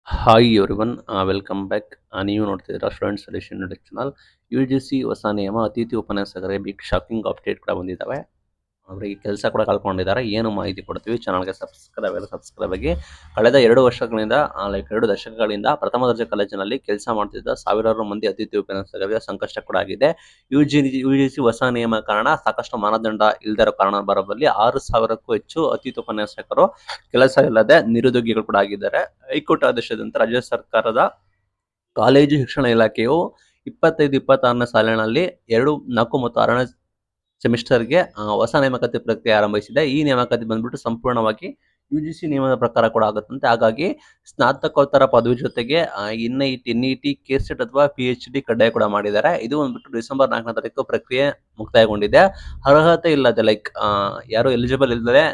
Hi everyone welcome back. ನೀವು ನೋಡ್ತಿದ್ದೀರಾ student solution YouTube channel. U G C ಹೊಸ ನಿಯಮ ಅತಿಥಿ ಉಪನ್ಯಾಸಕರಿಗೆ ಬಿಗ್ ಶಾಕಿಂಗ್ ಅಪ್ಡೇಟ್ ಕೂಡ ಬಂದಿದ್ದಾವೆ. ಅವರಿಗೆ ಕೆಲಸ ಕೂಡ ಕಳ್ಕೊಂಡಿದ್ದಾರೆ. ಏನು ಮಾಹಿತಿ ಕೊಡ್ತೀವಿ, ಚಾನಲ್ಗೆ ಸಬ್ಸ್ಕ್ರೈಬ್ ಆಗಿ. ಕಳೆದ 2 ವರ್ಷಗಳಿಂದ ಲೈಕ್ 2 ದಶಕಗಳಿಂದ ಪ್ರಥಮ ದರ್ಜೆ ಕಾಲೇಜಿನಲ್ಲಿ ಕೆಲಸ ಮಾಡ್ತಿದ್ದ ಸಾವಿರಾರು ಮಂದಿ ಅತಿಥಿ ಉಪನ್ಯಾಸಕರಿಗೆ ಸಂಕಷ್ಟ ಕೂಡ ಆಗಿದೆ. ಯು ಜಿ ಸಿ ಹೊಸ ನಿಯಮ ಕಾರಣ ಸಾಕಷ್ಟು ಮಾನದಂಡ ಇಲ್ಲದಿರೋ ಕಾರಣ ಬರೋಬಲ್ಲಿ 6,000ಕ್ಕೂ ಹೆಚ್ಚು ಅತಿಥಿ ಉಪನ್ಯಾಸಕರು ಕೆಲಸ ಇಲ್ಲದೆ ನಿರುದ್ಯೋಗಿಗಳು ಕೂಡ ಆಗಿದ್ದಾರೆ. ಹೈಕೋರ್ಟ್ ಆದೇಶದಂತೆ ರಾಜ್ಯ ಸರ್ಕಾರದ ಕಾಲೇಜು ಶಿಕ್ಷಣ ಇಲಾಖೆಯು 25-26ನೇ ಸಾಲಿನಲ್ಲಿ 2, 4 ಮತ್ತು 6ನೇ ಸೆಮಿಸ್ಟರ್ಗೆ ಹೊಸ ನೇಮಕಾತಿ ಪ್ರಕ್ರಿಯೆ ಆರಂಭಿಸಿದೆ. ಈ ನೇಮಕಾತಿ ಬಂದ್ಬಿಟ್ಟು ಸಂಪೂರ್ಣವಾಗಿ ಯುಜಿಸಿ ನಿಯಮದ ಪ್ರಕಾರ ಕೂಡ ಆಗುತ್ತಂತೆ. ಹಾಗಾಗಿ ಸ್ನಾತಕೋತ್ತರ ಪದವಿ ಜೊತೆಗೆ NET, ಕೆಸೆಟ್ ಅಥವಾ PhD ಕಡ್ಡಾಯ ಕೂಡ ಮಾಡಿದ್ದಾರೆ. ಇದು ಬಂದ್ಬಿಟ್ಟು ಡಿಸೆಂಬರ್ 4ನೇ ತಾರೀಕು ಪ್ರಕ್ರಿಯೆ ಮುಕ್ತಾಯಗೊಂಡಿದೆ. ಅರ್ಹತೆ ಇಲ್ಲದೆ ಲೈಕ್ ಯಾರು ಎಲಿಜಿಬಲ್ ಇಲ್ಲದೆ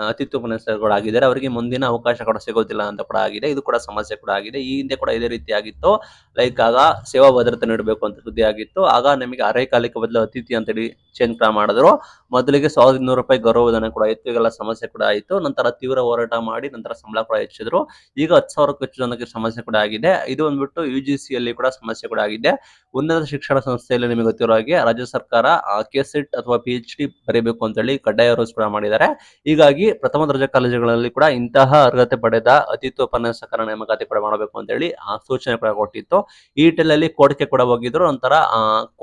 ಅತಿಥಿ ಉಪನ್ಯಾಸಕರಾಗಿದ್ದಾರೆ, ಅವರಿಗೆ ಮುಂದಿನ ಅವಕಾಶ ಕೂಡ ಸಿಗೋದಿಲ್ಲ ಅಂತ ಕೂಡ ಆಗಿದೆ. ಇದು ಕೂಡ ಸಮಸ್ಯೆ ಕೂಡ ಆಗಿದೆ. ಈ ಹಿಂದೆ ಕೂಡ ಇದೇ ರೀತಿ ಆಗಿತ್ತು. ಲೈಕ್ ಆಗ ಸೇವಾ ಭದ್ರತೆ ನೀಡಬೇಕು ಅಂತ ಸುದ್ದಿ ಆಗಿತ್ತು. ಆಗ ನಿಮಗೆ ಅರೆಕಾಲಿಕ ಬದಲು ಅತಿಥಿ ಅಂತೇಳಿ ಚೇಂಜ್ ಕೂಡ ಮಾಡಿದ್ರು. ಮೊದಲಿಗೆ ₹1,200 ಗೌರವಧನ ಕೂಡ ಇತ್ತು. ಈಗೆಲ್ಲ ಸಮಸ್ಯೆ ಕೂಡ ಆಯಿತು. ನಂತರ ತೀವ್ರ ಹೋರಾಟ ಮಾಡಿ ನಂತರ ಸಂಬಳ ಕೂಡ ಹೆಚ್ಚಿದ್ರು. ಈಗ 10,000ಕ್ಕೂ ಹೆಚ್ಚು ಜನಕ್ಕೆ ಸಮಸ್ಯೆ ಕೂಡ ಆಗಿದೆ. ಇದು ಬಂದ್ಬಿಟ್ಟು UGCಯಲ್ಲಿ ಕೂಡ ಸಮಸ್ಯೆ ಕೂಡ ಆಗಿದೆ. ಉನ್ನತ ಶಿಕ್ಷಣ ಸಂಸ್ಥೆಯಲ್ಲಿ ನಿಮಗೆ ಗೊತ್ತಿರೋ ಹಾಗೆ ರಾಜ್ಯ ಸರ್ಕಾರ ಕೆಸೆಟ್ ಅಥವಾ PhD ಬರೀಬೇಕು ಅಂತೇಳಿ ಕಡ್ಡಾಯ ರೂಲ್ಸ್ ಕೂಡ ಮಾಡಿದ್ದಾರೆ. ಹೀಗಾಗಿ ಪ್ರಥಮ ದರ್ಜೆ ಕಾಲೇಜುಗಳಲ್ಲಿ ಕೂಡ ಇಂತಹ ಅರ್ಹತೆ ಪಡೆದ ಅತಿಥಿ ಉಪನ್ಯಾಸಕರ ನೇಮಕಾತಿ ಕೂಡ ಮಾಡಬೇಕು ಅಂತೇಳಿ ಸೂಚನೆ ಕೂಡ ಕೊಟ್ಟಿತ್ತು. ಈ ನಿಟ್ಟಿನಲ್ಲಿ ಕೋರ್ಟ್ಗೆ ಕೂಡ ಹೋಗಿದ್ರು. ನಂತರ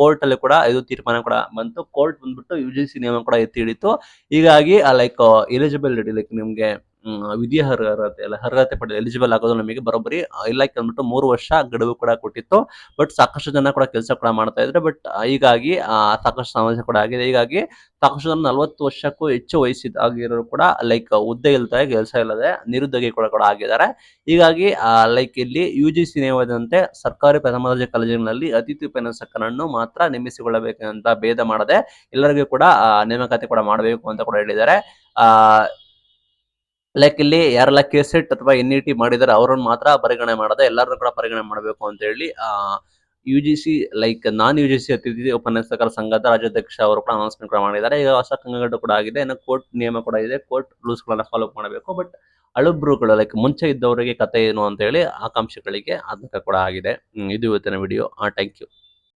ಕೋರ್ಟ್ ಅಲ್ಲಿ ಕೂಡ ಇದು ತೀರ್ಮಾನ ಕೂಡ ಬಂತು. ಕೋರ್ಟ್ ಬಂದ್ಬಿಟ್ಟು UGC ನಿಯಮ ಕೂಡ ಎತ್ತಿ ಹಿಡಿತು. ಹೀಗಾಗಿ ಲೈಕ್ ಎಲಿಜಿಬಿಲಿಟಿ ಲೈಕ್ ನಿಮ್ಗೆ ವಿಧಿಯ ಅರ್ಹತೆ ಪಡೆದ ಎಲಿಜಿಬಲ್ ಆಗೋದು ನಮಗೆ ಬರೋಬ್ಬರಿ ಇಲಾಖೆ ಅಂದ್ಬಿಟ್ಟು 3 ವರ್ಷ ಗಡುವು ಕೂಡ ಕೊಟ್ಟಿತ್ತು. ಬಟ್ ಸಾಕಷ್ಟು ಜನ ಕೂಡ ಕೆಲಸ ಕೂಡ ಮಾಡ್ತಾ ಇದ್ರೆ. ಬಟ್ ಹೀಗಾಗಿ ಸಾಕಷ್ಟು ಸಮಸ್ಯೆ ಕೂಡ ಆಗಿದೆ. ಹೀಗಾಗಿ ಸಾಕಷ್ಟು ಜನ 40 ವರ್ಷಕ್ಕೂ ಹೆಚ್ಚು ವಯಸ್ಸಿದ್ದಾಗಿರೋರು ಕೂಡ ಲೈಕ್ ಹುದ್ದೆ ಇಲ್ಲದೆ, ಕೆಲಸ ಇಲ್ಲದೆ ನಿರುದ್ಯೋಗಿ ಕೂಡ ಆಗಿದ್ದಾರೆ. ಹೀಗಾಗಿ ಲೈಕ್ ಇಲ್ಲಿ UGC ನಿಯಮದಂತೆ ಸರ್ಕಾರಿ ಪ್ರಥಮ ದರ್ಜೆ ಕಾಲೇಜಿನಲ್ಲಿ ಅತಿಥಿ ಉಪನ್ಯಾಸಕರನ್ನು ಮಾತ್ರ ನೇಮಿಸಿಕೊಳ್ಳಬೇಕಂತ ಭೇದ ಮಾಡದೆ ಎಲ್ಲರಿಗೂ ಕೂಡ ನೇಮಕಾತಿ ಕೂಡ ಮಾಡಬೇಕು ಅಂತ ಕೂಡ ಹೇಳಿದ್ದಾರೆ. ಲೈಕ್ ಇಲ್ಲಿ ಯಾರೆಲ್ಲ ಕೆಸೆಟ್ ಅಥವಾ NET ಮಾಡಿದರೆ ಅವರನ್ನು ಮಾತ್ರ ಪರಿಗಣನೆ ಮಾಡದೆ ಎಲ್ಲರನ್ನು ಕೂಡ ಪರಿಗಣನೆ ಮಾಡಬೇಕು ಅಂತ ಹೇಳಿ UGC ಲೈಕ್ ನಾನ್ UGC ಅತಿಥಿ ಉಪನ್ಯಾಸಕರ ಸಂಘದ ರಾಜ್ಯಾಧ್ಯಕ್ಷ ಅವರು ಕೂಡ ಅನೌನ್ಸ್ಮೆಂಟ್ ಕೂಡ ಮಾಡಿದ್ದಾರೆ. ಈಗ ಹೊಸ ಕಂಗಟ್ಟು ಕೂಡ ಆಗಿದೆ. ಇನ್ನು ಕೋರ್ಟ್ ನಿಯಮ ಕೂಡ ಇದೆ. ಕೋರ್ಟ್ ರೂಲ್ಸ್ ಗಳನ್ನ ಫಾಲೋ ಮಾಡಬೇಕು. ಬಟ್ ಹಳಬ್ರುಗಳು ಲೈಕ್ ಮುಂಚೆ ಇದ್ದವರಿಗೆ ಕತೆ ಏನು ಅಂತ ಹೇಳಿ ಆಕಾಂಕ್ಷಿಗಳಿಗೆ ಆತಂಕ ಕೂಡ ಆಗಿದೆ. ಇದು ಇವತ್ತಿನ ವಿಡಿಯೋ. Thank you.